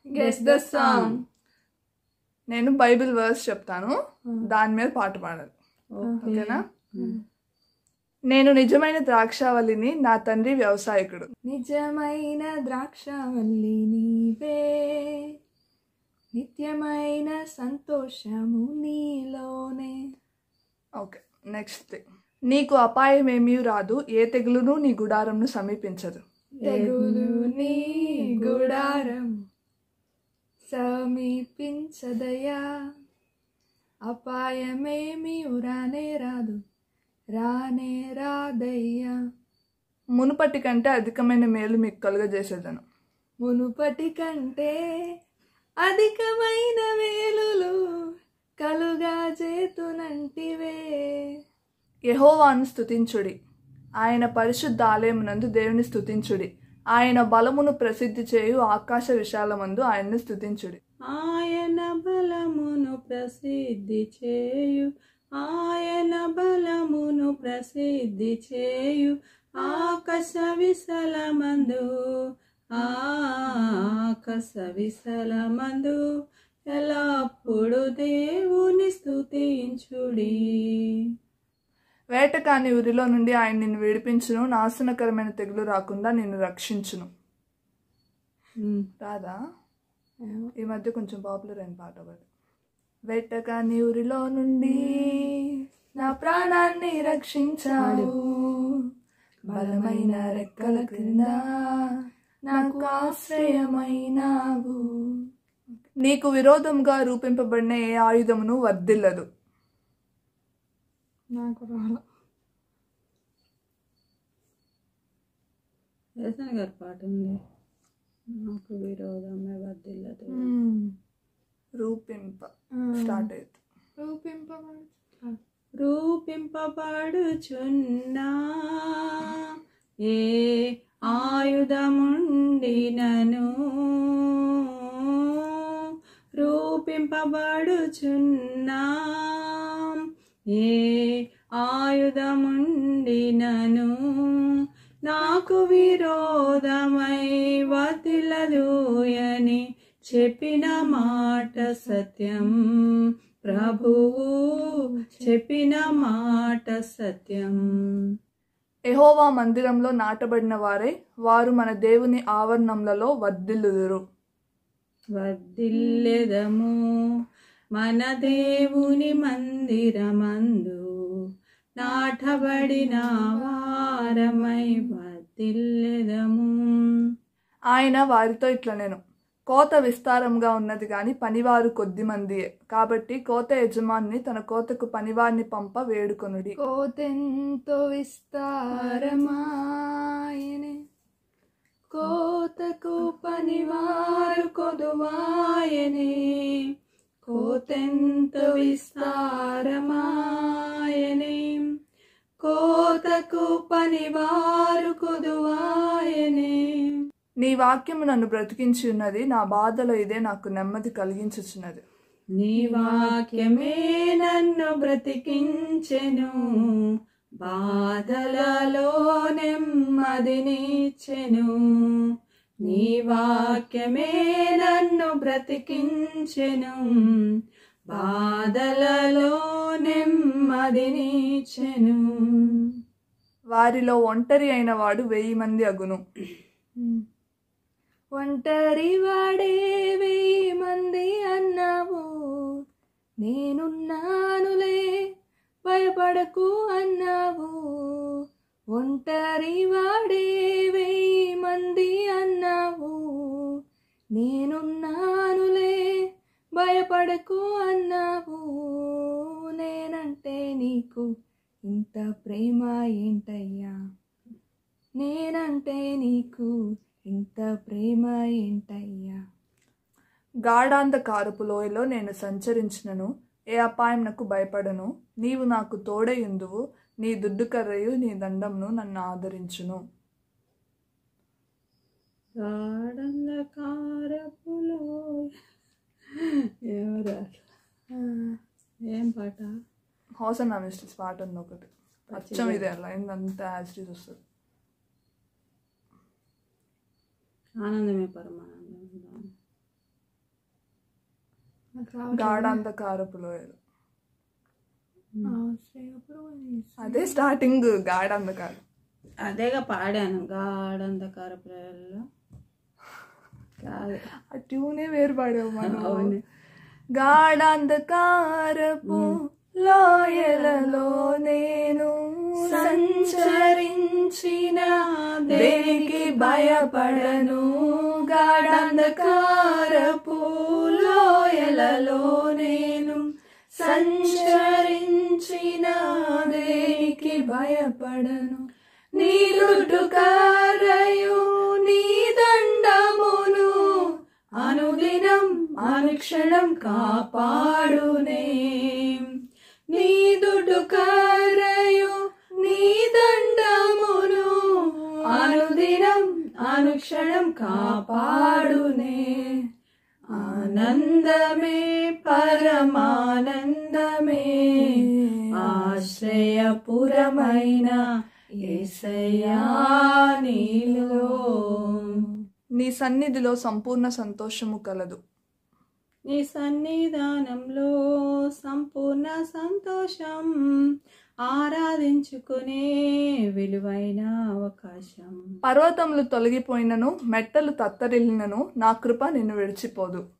Guess the song. నేను Bible verse చెప్తాను, దాని మీద పాట పాడాలి. ఓకేనా? నేను నిజమైన ద్రాక్షావల్లిని, నా తండ్రి వ్యవసాయకుడు. నిజమైన ద్రాక్షావల్లి నీవే, నిత్యమైన సంతోషము నీలోనే. Okay, next. నీకు అపాయమేమీ రాదు, ఏ తెగులును నీ గుడారంను సమీపించదు. తెగులు నీ గుడారం సమీపించదయా, అపాయమేమీ రానే రాదు, రానే రాదయ్యా. మునుపటి కంటే అధికమైన మేలు మీకు కలుగజేసేదను. మునుపటి కంటే అధికమైన మేలులు కలుగా చేతునంటివే. యెహోవాను స్తుతించుడి, ఆయన పరిశుద్ధ ఆలయమునందు దేవుని స్తుతించుడి. ఆయన బలమును ప్రసిద్ధి చేయు ఆకాశ విశాలమందు ఆయన్ను స్తుతించుడి. ఆయన బలమును ప్రసిద్ధి చేయు, ఆయన బలమును ప్రసిద్ధి చేయు ఆకాశ విశాలమందు, ఆకాశ విశాలమందు ఎల్లప్పుడు దేవుని స్తుతించుడి. వేటకాని ఊరిలో నుండి ఆయన నిన్ను విడిపించును, నాశనకరమైన తెగులు రాకుండా నిన్ను రక్షించును. రాదా? ఈ మధ్య కొంచెం పాపులర్ అయిన పాట ఒకటి. వేటకాని ఊరిలో నుండి నా ప్రాణాన్ని రక్షించాడు, బలమైన రెక్కల క్రింద నాకు ఆశ్రయమైనావు. నీకు విరోధంగా రూపింపబడిన ఏ ఆయుధమును వర్ధిల్లదు. నాకు రాల. వ్యసన్ గారి పాట ఉంది, నాకు విరోధమే వర్ధిల్లదు. రూపింప స్టార్ట్ అవుతుంది. రూపింపబడుచున్నా ఏ ఆయుధముండినను, రూపింపబడుచున్నా ఏ ఆయుధముండినను నాకు విరోధమై వర్ధిల్లదుయని చెప్పిన మాట సత్యం, ప్రభువు చెప్పిన మాట సత్యం. యెహోవా మందిరంలో నాటబడిన వారై వారు మన దేవుని ఆవరణములలో వర్ధిల్లుదురు. వర్ధిల్లెదము మన దేవుని మందిరమందు, నాటబడిన వారమై వర్ధిల్లెదము. ఆయన వారితో ఇట్లా, నేను కోత విస్తారంగా ఉన్నది కానీ పనివారు కొద్ది మందియే, కాబట్టి కోత యజమాని తన కోతకు పనివారిని పంప వేడుకొనుడి. కోతెంతో విస్తారమాయనే, కోతకు పనివారు కొదువాయనే. కోతెంతో విస్తారమాయనే, కోతకు పనివారు కొదువాయనే. నీ వాక్యము నన్ను బ్రతికించి ఉన్నది, నా బాధలో ఇదే నాకు నెమ్మది కలిగించుచున్నది. నీ వాక్యమే నన్ను బ్రతికించెను, బాధలలో నెమ్మదినిచ్చెను. నీ వాక్యమే నన్ను బ్రతికించెను, బాధలలో నెమ్మదినిచ్చెను. వారిలో ఒంటరి అయిన వాడు 1000 మంది అగును. ఒంటరి వాడే 1000 మంది అన్నావు, నేనున్నానులే భయపడకు అన్నావు. ఒంటరి వాడే 1000 మంది అన్నావు, నేనున్నానులే భయపడకు అన్నావు. నేనంటే నీకు ఇంత ప్రేమ ఏంటయ్యా, నేనంటే నీకు ఇంత ప్రేమ ఏంటయ్యా. గాఢాంధకారపు లోయలో నేను సంచరించినను ఏ అపాయం నాకు భయపడను. నీవు నాకు తోడయుందువు, నీ దుడ్డుకర్రయు నీ దండమును నన్ను ఆదరించును. గాఢాంధకారపు లోయ. ఏం పాట? హోసన్నా మిస్టర్స్ పాట ఉంది ఒకటి, అచ్చం ఇదే లైన్ అంతా యాజిటీస్ వస్తుంది. ఆనందమే పరమానందం. గాఢాంధకారపు లోయలు. ఆశ్రయపురమని అదే స్టార్టింగ్ గాఢాంధకారం. అదేగా పాడాను గాఢంధకార ప్రజల్లో కాదు. ఆ ట్యూనే వేరు పాడావు మనం. అవును. గాఢాంధకారపు లోయలలో నేను సంచరించిన దేనికి భయపడను, గాఢాంధకారపు లోయలలో నేను సంచరించిన దేనికి భయపడను. నీ దుడ్డుకారయు నీ దండమును అనుదినం అనుక్షణం కాపాడునే. నీ దుడ్డుకారయు నీ దండమును అనుదినం అనుక్షణం కాపాడునే. ఆనందమే పరమానందమే ఆశ్రయపురమైన యేసయ్యా నీలో. నీ సన్నిధిలో సంపూర్ణ సంతోషము కలదు. నీ సన్నిధానంలో సంపూర్ణ సంతోషం, ఆరాధించుకునే విలువైన అవకాశం. పర్వతములు తొలగిపోయినను మెట్టలు తత్తరిల్లినను నా కృప నిన్ను విడిచిపోదు.